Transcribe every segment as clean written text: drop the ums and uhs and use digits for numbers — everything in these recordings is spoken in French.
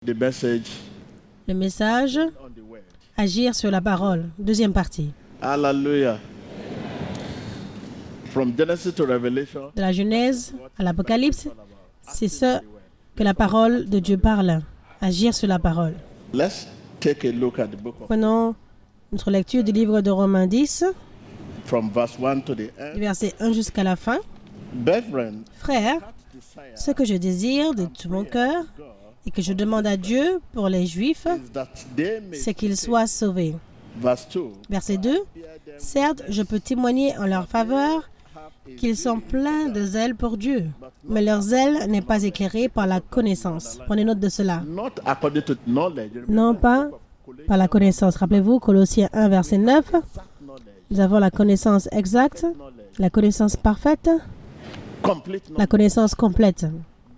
The message, Le message, Agir sur la parole. Deuxième partie. hallelujah. From Genesis to Revelation, De la Genèse à l'Apocalypse, c'est ce que la parole de Dieu parle. Agir sur la parole. let's take a look at the book of Prenons notre lecture du livre de Romains 10, from verse 1 to the end. du verset 1 jusqu'à la fin. Brethren, Frères, ce que je désire de tout mon cœur et que je demande à Dieu pour les Juifs, is that they may c'est qu'ils soient sauvés. verse 2. Verset 2. Certes, je peux témoigner en leur faveur qu'ils sont pleins de zèle pour Dieu, mais leur zèle n'est pas éclairé par la connaissance. Prenez note de cela. Not according to knowledge. Non pas par la connaissance. Rappelez-vous, Colossiens 1, verset 9. Nous avons la connaissance exacte, la connaissance parfaite, Complete la knowledge. connaissance complète.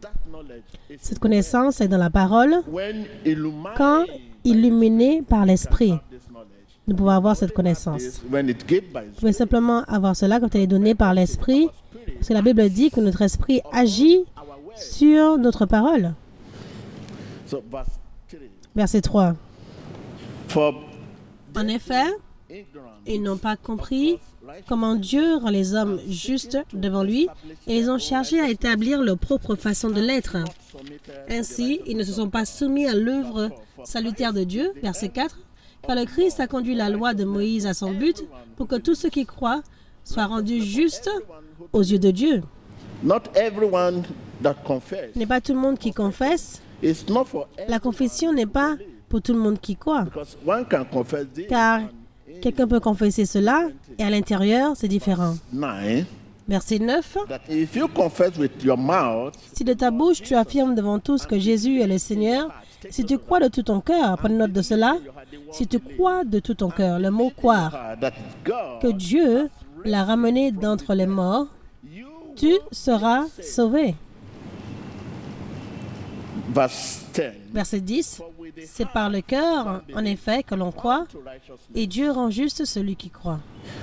That knowledge is Cette connaissance est dans la parole. when illumined. Quand illuminée par l'Esprit, This knowledge nous pouvons avoir cette connaissance. is when it given by Vous pouvez simplement avoir cela quand elle est donnée par l'Esprit, parce que la Bible dit que notre Esprit agit our word. sur notre parole. So verse 3. Verset 3. For En effet, ignorance ils n'ont pas compris comment Dieu rend les hommes justes devant lui et ils ont cherché à établir leur propre façon de l'être. Ainsi, ils ne se sont pas soumis à l'œuvre salutaire de Dieu. Verset 4. Car le Christ a conduit la loi de Moïse à son but pour que tous ceux qui croient soient rendus justes aux yeux de Dieu. not everyone that confess. Ce n'est pas tout le monde qui confesse. It's not for La confession n'est pas pour tout le monde qui croit. because one can confess this. Car quelqu'un peut confesser cela et à l'intérieur, c'est différent. 9 Verset 9. that if you confess with your mouth Si de ta bouche tu affirmes devant tous que Jésus est le Seigneur, si tu crois de tout ton cœur, prenez note de cela, si tu crois de tout ton cœur, le mot croire, that God que Dieu l'a ramené d'entre les morts, you tu seras sauvé. verse 10 Verset 10. C'est par le cœur, en effet, que l'on croit, to righteousness et Dieu rend juste celui qui croit.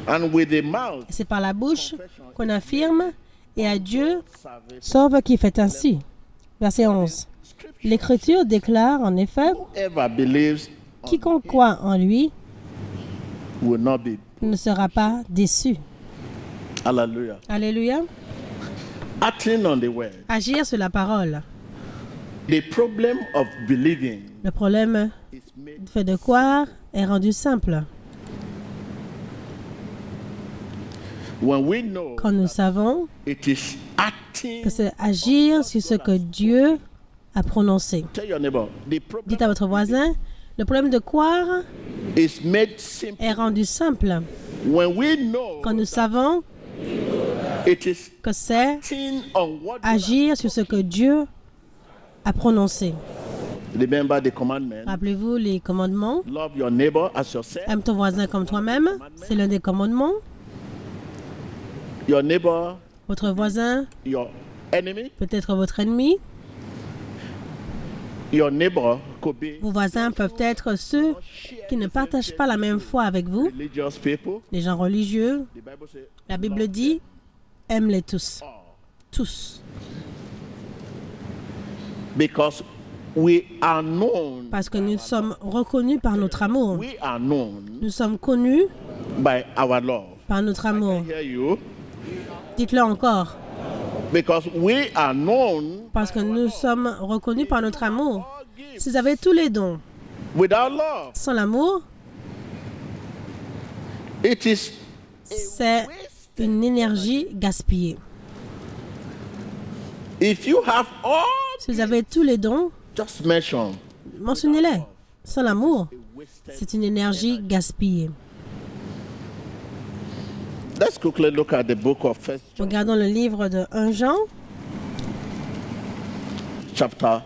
and with the mouth Et c'est par la bouche qu'on affirme, et à Dieu salvation. sauve qui fait ainsi. Verset 11. L'Écriture déclare en effet, Whoever believes quiconque croit en lui will not be. ne sera pas déçu. Hallelujah. Alléluia. Acting on the word. Agir sur la parole. The problem of believing Le problème is made du fait de croire est rendu simple. when we know Quand nous savons it is acting. que c'est agir sur ce que Dieu a prononcé. Tell your neighbor, the problem Dites à votre voisin, le problème de croire is made simple est rendu simple. when we know Quand nous savons it is que c'est acting on what you agir sur ce que Dieu a prononcé. remember the commandment. Rappelez-vous les commandements. Love your neighbor as yourself. Aime ton voisin comme toi-même. C'est l'un des commandements. Your neighbor, Votre voisin your enemy. peut être votre ennemi. Your neighbor could be Vos voisins peuvent être ceux qui ne partagent pas la même foi avec vous. religious people. Les gens religieux. The Bible says La Bible dit, aime-les tous. Tous. because we are known. Parce que nous sommes reconnus par notre amour. We are known Nous sommes connus by our love. par notre amour. Hear you? Dites-le encore. Because we are known Parce que nous sommes reconnus par notre amour. Si vous avez tous les dons without love. sans l'amour, It is c'est une énergie gaspillée. if you have all, Si vous avez tous les dons, just mention. mentionnez-les. Sans l'amour, c'est une énergie gaspillée. Let's quickly look at the book of First John, Regardons le livre de 1 Jean, chapter.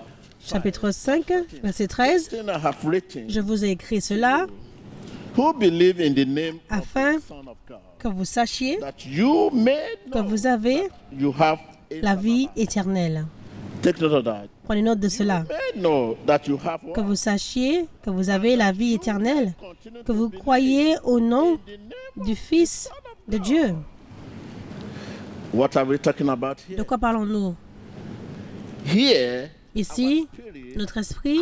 chapitre 5, verset 13. Thing I have written, Je vous ai écrit cela who believe in the name of afin the Son of God, que vous sachiez that you may que know vous avez you have la vie éternelle. Take note of that. Prenez note de cela. May know that you have Que vous sachiez que vous avez la vie éternelle. Que vous croyez au nom du Fils de Dieu. What are we talking about here? De quoi parlons-nous? Here, Ici, notre esprit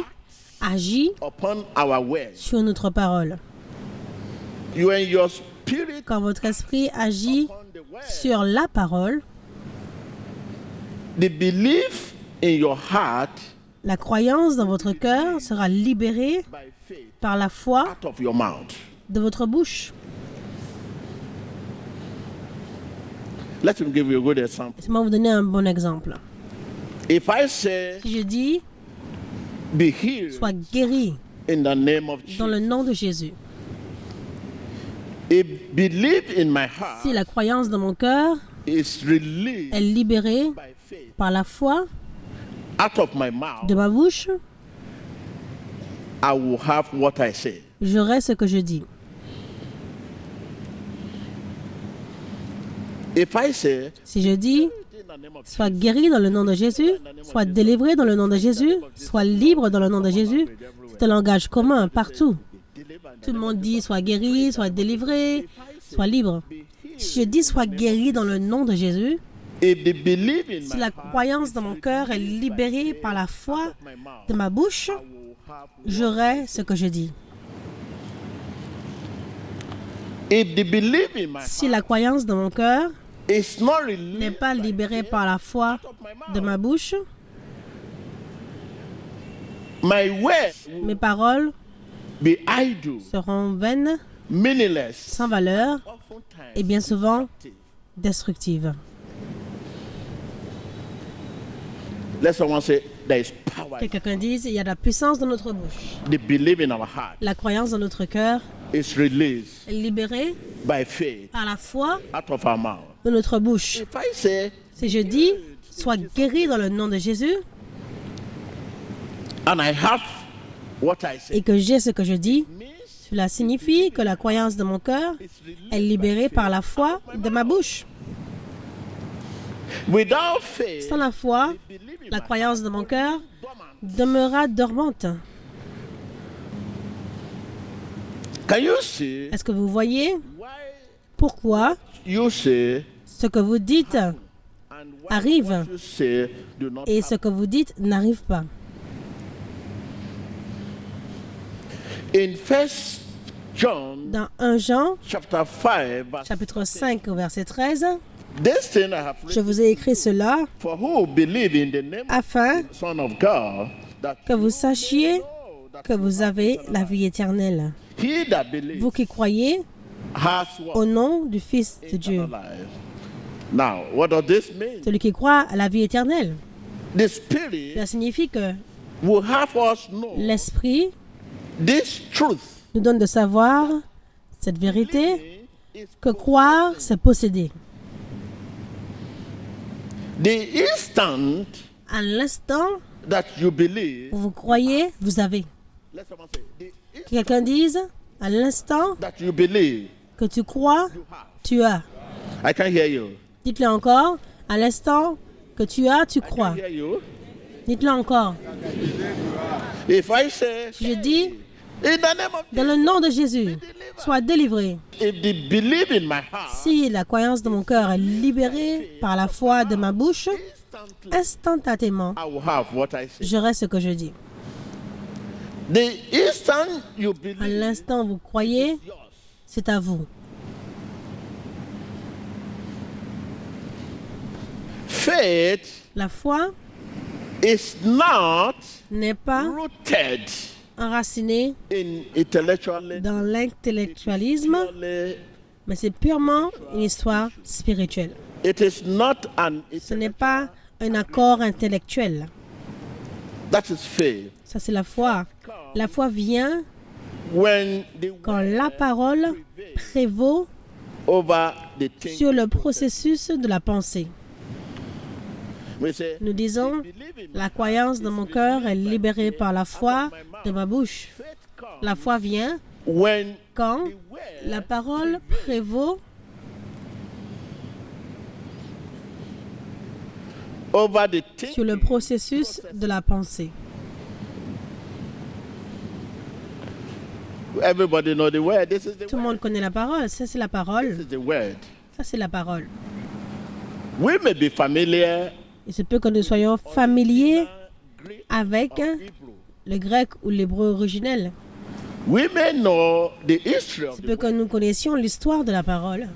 agit upon our words. sur notre parole. When your spirit Quand votre esprit agit upon the word, sur la parole, the belief in your heart la croyance dans votre cœur sera libérée by faith par la foi out of your mouth. de votre bouche. Let me give you a good example. Laissez-moi vous donner un bon exemple. If I say, Si je dis be healed sois guéri in the name of dans le Jesus, nom de Jésus, a belief in my heart si la croyance dans mon cœur is released est libérée by faith par la foi out of my mouth, de ma bouche, I will have what I say. j'aurai ce que je dis. If I say, Si je dis in the name of sois guéri dans le nom de Jésus, sois délivré dans le nom de Jésus, sois libre dans le nom de Jésus, c'est un langage commun partout. Tout le monde dit sois guéri, sois délivré, sois libre. Si je dis sois guéri dans le nom de Jésus, if the belief in si my la heart croyance dans mon cœur est libérée par la foi my mouth, de ma bouche, I will have. j'aurai ce que je dis. If the belief in my Si la croyance dans mon cœur is not n'est released pas libérée par la foi of my mouth, de ma bouche, my words will mes paroles be idle, seront vaines, meaningless, sans valeur oftentimes et bien souvent destructive. destructives. Let someone say there is power. Que quelqu'un dise, il y a de la puissance dans notre bouche. The belief in our heart La croyance dans notre cœur is released est libérée by faith par la foi out of our mouth. de notre bouche. If I say, Si je dis, sois guéri dans le nom de Jésus, and I have what I say, et que j'ai ce que je dis, means cela signifie que la croyance de mon cœur it's released est libérée par la foi de ma bouche. without faith. Sans la foi, The belief in la my croyance de mon cœur dormant. demeurera dormante. Can you see Est-ce que vous voyez why pourquoi you say ce que vous dites and why arrive what you say do not et happen? ce que vous dites n'arrive pas? In 1 John Dans 1 Jean, chapter 5, verse chapitre 5, au verset 13, this thing I have je written vous ai écrit cela for who believe in the name afin of the Son of God, that que vous sachiez know that que vous avez la vie éternelle. he that believes Vous qui croyez has what? au nom du Fils de Dieu. Eternal life. Now, what does this mean? Celui qui croit à la vie éternelle. The Spirit Cela signifie que will have us know l'Esprit this truth. nous donne de savoir cette vérité, Is que croire, c'est posséder. the instant À l'instant that you believe. où vous croyez, vous avez. Let someone say, the Que quelqu'un dise, à l'instant that you believe, que tu crois, you have. tu as. I can't hear you. Dites-le encore, à l'instant que tu as, tu I crois. can't hear you. Dites-le encore. If I say, Je dis, in the name of dans le nom de Jésus, sois délivré. if they believe in my heart, Si la croyance de mon cœur est libérée par la foi de ma bouche, instantly instantanément, I will have what I say. j'aurai ce que je dis. The instant you À believe, l'instant où vous croyez, yours. c'est à vous. Faith La foi is not n'est pas rooted enracinée in intellectually, dans l'intellectualisme, mais c'est purement une histoire spirituelle. it is not an Ce n'est pas un accord intellectuel. that is faith. Ça, c'est la foi. La foi vient When the quand la parole prévaut over the thing, sur le processus de la pensée. we say, Nous disons, la croyance dans mon cœur est libérée par la foi de ma bouche. faith comes La foi vient when quand the word la parole prévaut over the thing. sur le processus de la pensée. Everybody know the word. This is the Tout le word. monde connaît la parole. Ça, c'est la This parole. is the word. Ça, c'est la parole. We may be familiar Il se peut que nous soyons familiers Greek avec or Hebrew, le grec ou l'hébreu originel. We may know the history of C'est the peu que word. nous connaissions l'histoire de la parole,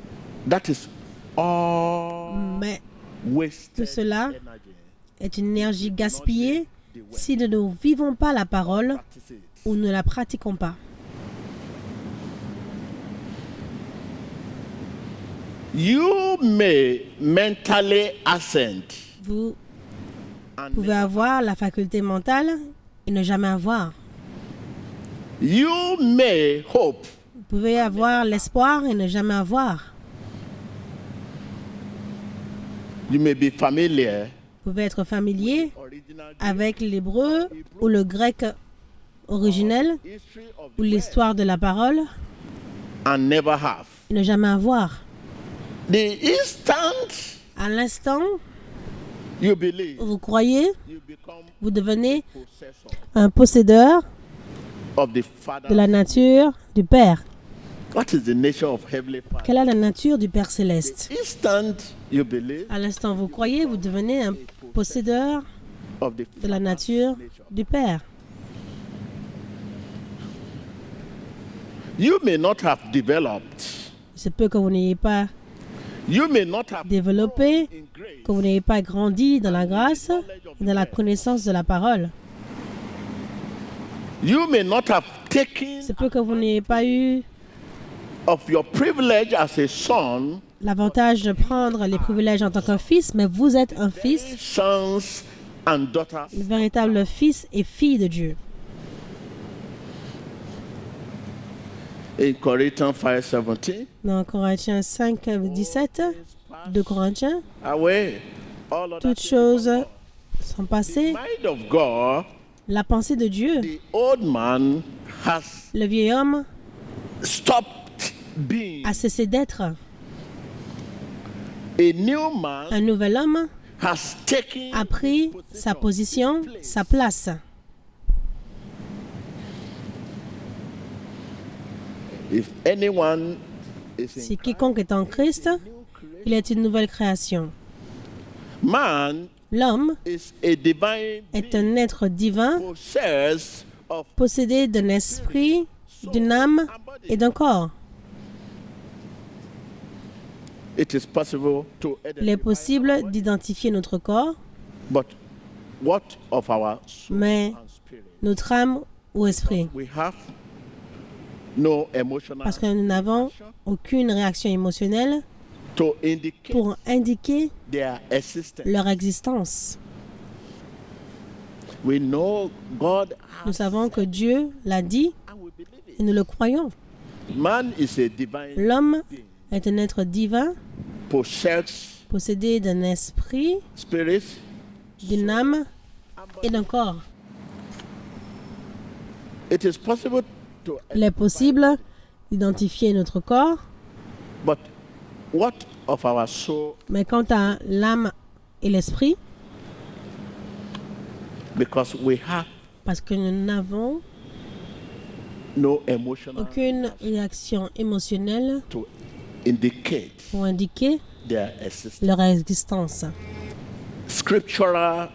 That is all mais wasted tout cela energy. est une énergie gaspillée si nous ne vivons pas la parole Practice it. ou ne la pratiquons pas. You may mentally assent Vous and pouvez avoir la faculté mentale et ne jamais avoir. you may hope Vous pouvez avoir l'espoir et ne jamais avoir. you may be familiar Vous pouvez être familier original avec l'hébreu ou le grec originel history of ou l'histoire de la parole and never have. et ne jamais avoir. The instant À l'instant you believe, où vous croyez, you become vous devenez possessor un possédeur of the Father. de la nature du Père. What is the nature of Heavenly Father? Quelle est la nature du Père céleste? Instant you believe À l'instant où vous croyez, vous devenez un possédeur of the de la nature du Père. You may not have developed. C'est peu que vous n'ayez pas You may not have développé, in grace. que vous n'ayez pas grandi dans la grâce et dans la connaissance de la parole. You may not have taken C'est peu que vous n'ayez pas eu of your privilege as a son, l'avantage de prendre les privilèges en tant qu'un fils, mais vous êtes un fils, sons and daughters. le véritable fils et fille de Dieu. In Corinthians 5:17, Dans Corinthiens 5, 17, 2 Corinthiens, away all of toutes that choses sont passées. mind of God, La pensée de Dieu, the old man has le vieil homme stopped being. a cessé d'être. A new man Un nouvel homme has taken a pris sa position, sa place. If anyone is in Si quiconque est en Christ, il est une nouvelle création. man L'homme is a divine est being un être divin possessed of possédé d'un esprit, d'une âme et d'un corps. it is possible to Il est identify, possible d'identifier notre corps, but what of our soul mais and spirit? notre âme ou esprit. We have no emotional Parce que nous n'avons aucune réaction émotionnelle to indicate pour indiquer their existence. leur existence. We know God Nous has savons que Dieu l'a dit and we believe it. et nous le croyons. Man is a divine L'homme being, est un être divin, possessed possédé d'un esprit, spirit d'une âme et d'un corps. It is possible to Il est possible d'identifier notre corps, but what of our soul? mais quant à l'âme et l'esprit, Because we have parce que nous n'avons no emotional aucune réaction émotionnelle to indicate pour indiquer their existence. leur existence. Scriptural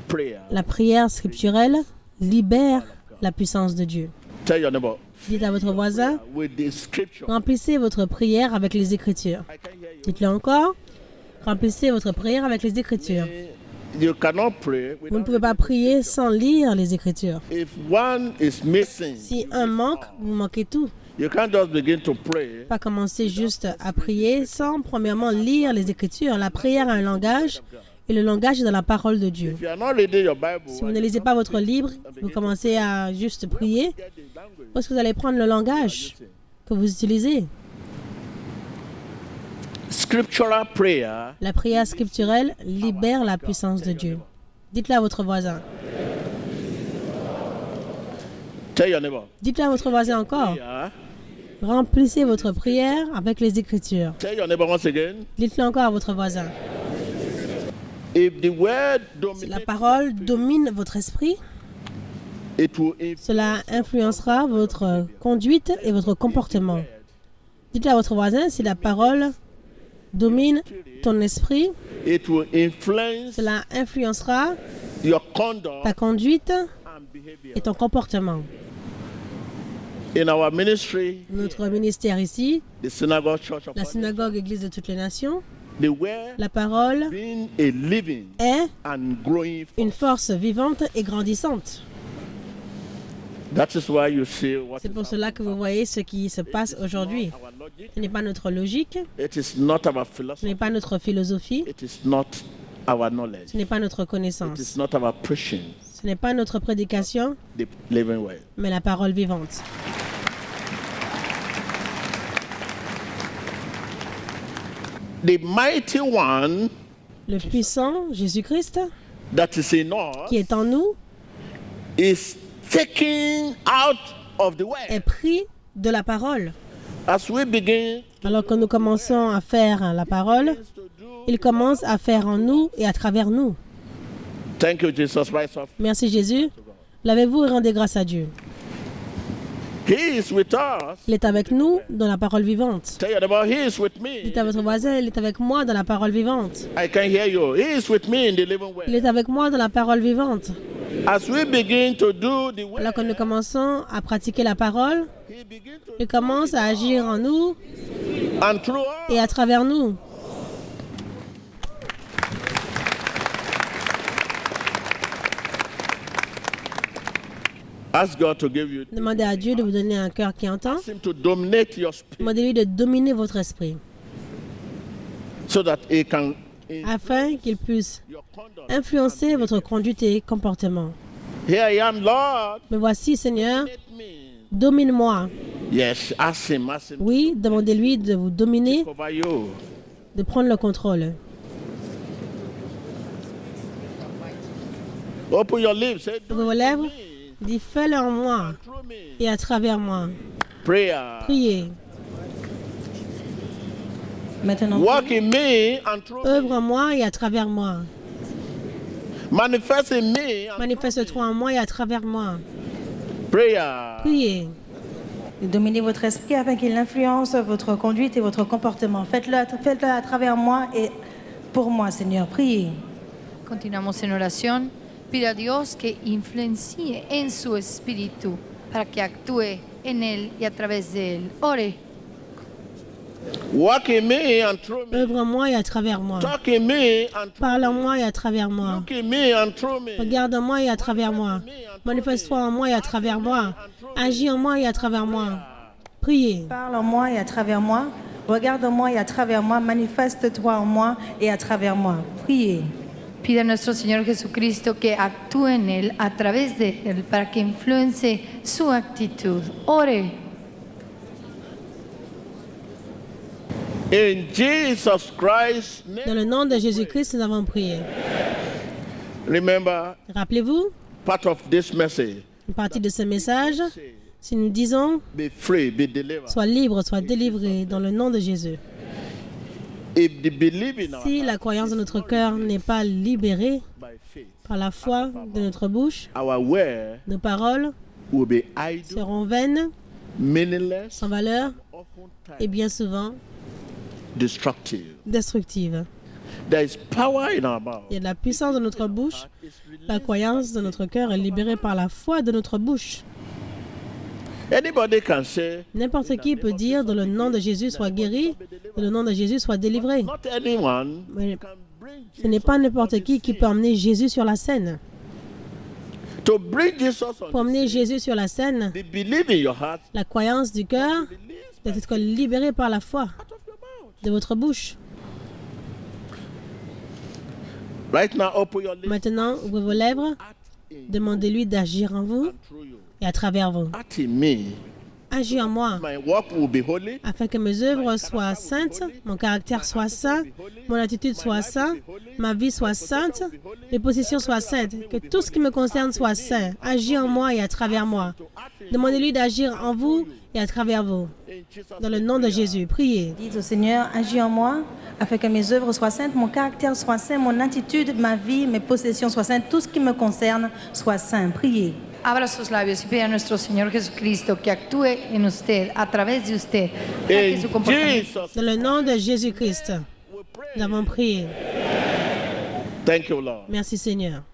prayer. La prière scripturelle libère la puissance de Dieu. Tell your neighbor. Dites à votre voisin, With the scripture. remplissez votre prière avec les Écritures. I can hear you. Dites-le encore, remplissez votre prière avec les Écritures. You cannot pray Vous ne without pouvez pas prier sans lire les Écritures. if one is missing. Si un manque, vous manquez tout. You can't just begin to pray. Pas commencer juste à prier sans premièrement lire les Écritures. La prière a un langage et le langage est dans la parole de Dieu. If you are not reading your Bible, Si vous ne lisez pas votre livre, vous commencez à juste prier, get the language. où est-ce que vous allez prendre le langage que vous utilisez? Scriptural prayer La prière scripturelle libère la puissance de Dieu. Dites-le à votre voisin. Tell your neighbor. Dites-le à votre voisin encore. Yeah. Remplissez votre prière avec les Écritures. Tell your neighbor once again. Dites-le encore à votre voisin. If the word Si la dominates, parole domine votre esprit, it will cela influencera votre conduite et votre comportement. Dites-le à votre voisin, si la parole domine ton esprit, it will influence cela influencera your conduct ta conduite and et ton comportement. In our ministry, Notre ministère ici, the synagogue church of la synagogue Église de toutes les nations, the word la parole being a living est and growing une force. force vivante et grandissante. That is why you see what C'est is pour cela que vous voyez ce qui se passe aujourd'hui. our logic. Ce n'est pas notre logique, It is not our ce philosophy. n'est pas notre philosophie, It is not our knowledge. ce n'est pas notre It is connaissance, not our preaching. ce n'est pas notre prédication, The living word. mais la parole vivante. The mighty one Le puissant Jésus-Christ that is in us qui est en nous is taken out of the est word. pris de la parole. As we begin Alors que nous commençons à faire la parole, to do, il commence à faire en nous et à travers nous. thank you, Jesus. Rise up. Merci Jésus. Lavez-vous et rendez grâce à Dieu. He is with us. Il est avec nous dans la parole vivante. Tell your neighbor, he is with me. Dites à votre voisin, il est avec moi dans la parole vivante. I can hear you. He is with me in the living Il word. est avec moi dans la parole vivante. As we begin to do the Alors que word, nous commençons à pratiquer la parole, he begins to il commence à agir en nous and through us. et à travers nous. Ask God to give you. Demandez à Dieu de vous donner un cœur qui entend. Ask him to dominate your spirit Demandez-lui de dominer votre esprit so that he can afin qu'il puisse your conduct. influencer votre conduite et comportement. Here I am, Lord. Me voici, Seigneur, Let me. domine-moi. Yes, ask him to Oui, demandez-lui de vous dominer, cover you. de prendre le contrôle. Open your lips. Say, do Ouvrez vos it lèvres, in me, dis fais-le en moi through me. et à travers moi. Prayer. Priez. Maintenant, Walk in me and through me. Œuvre en moi et à travers moi. Manifest in me and Manifeste-toi en moi et à travers moi. prayer. Priez. dominez votre esprit afin qu'il influence votre conduite et votre comportement. Faites-le à travers moi et pour moi, Seigneur. Priez. Continuamos en oración. Pida a Dios que influencie en su espíritu para que actúe en él y a través de él. Ore. Walk in me and through me. Œuvre en moi et à travers moi. Talk in me and through Parle en moi et à travers moi. Look in me and through me. Regarde en moi et à travers moi. Manifeste-toi en moi et à travers moi. Agis en moi et à travers moi. Priez. Parle en moi et à travers moi. Regarde en moi et à travers moi. Manifeste-toi en moi et à travers moi. Priez. Pida a nuestro Señor Jesucristo que actúe en él a través de él para que influencie su actitud. Ore. In Jesus Christ's name. Dans le nom de Jésus-Christ, nous avons prié. Remember, Rappelez-vous, part of this message. une partie de ce message, si nous disons Be free, be delivered. sois libre, sois délivré dans le nom de Jésus. If the belief in our Si la croyance de notre cœur n'est pas libérée by faith, par la foi de notre bouche, our word nos paroles will be idle, seront vaines, meaningless, sans valeur oftentimes et bien souvent destructive. destructives. There is power in our mouth. Il y a de la puissance dans notre bouche. La croyance de notre cœur est libérée par la foi de notre bouche. Anybody can say, N'importe qui peut dire dans le nom de Jésus soit guéri, dans le nom de Jésus soit délivré. not anyone Mais can bring ce n'est pas n'importe qui peut emmener Jésus sur la scène. to bring Jesus Pour on emmener Jésus sur la scène, the belief in your heart, la croyance du cœur doit être libérée par la foi out of your mouth. de votre bouche. Right now, open your lips. Maintenant, ouvrez vos lèvres, Act in demandez-lui d'agir en vous and through you. et à travers vous. Act in me. Agis en moi, My walk will be holy. afin que mes œuvres soient saintes, mon caractère soit saint, mon attitude soit sainte, ma vie soit sainte, mes positions soient saintes, que tout ce qui me concerne soit saint. Agis en moi et à travers moi. Demandez-lui d'agir en vous et à travers vous. In Jesus' Dans le nom de Jésus, priez. Dites au Seigneur, agis en moi afin que mes œuvres soient saintes, mon caractère soit saint, mon attitude, ma vie, mes possessions soient saintes, tout ce qui me concerne soit saint. Priez. Abra sus labios y pida a nuestro Señor Jesucristo que actúe en usted, a través de usted, para que In su comportamiento Jesus' Dans le nom de Jésus-Christ, we pray. nous avons prié. Thank you, Lord. Merci Seigneur.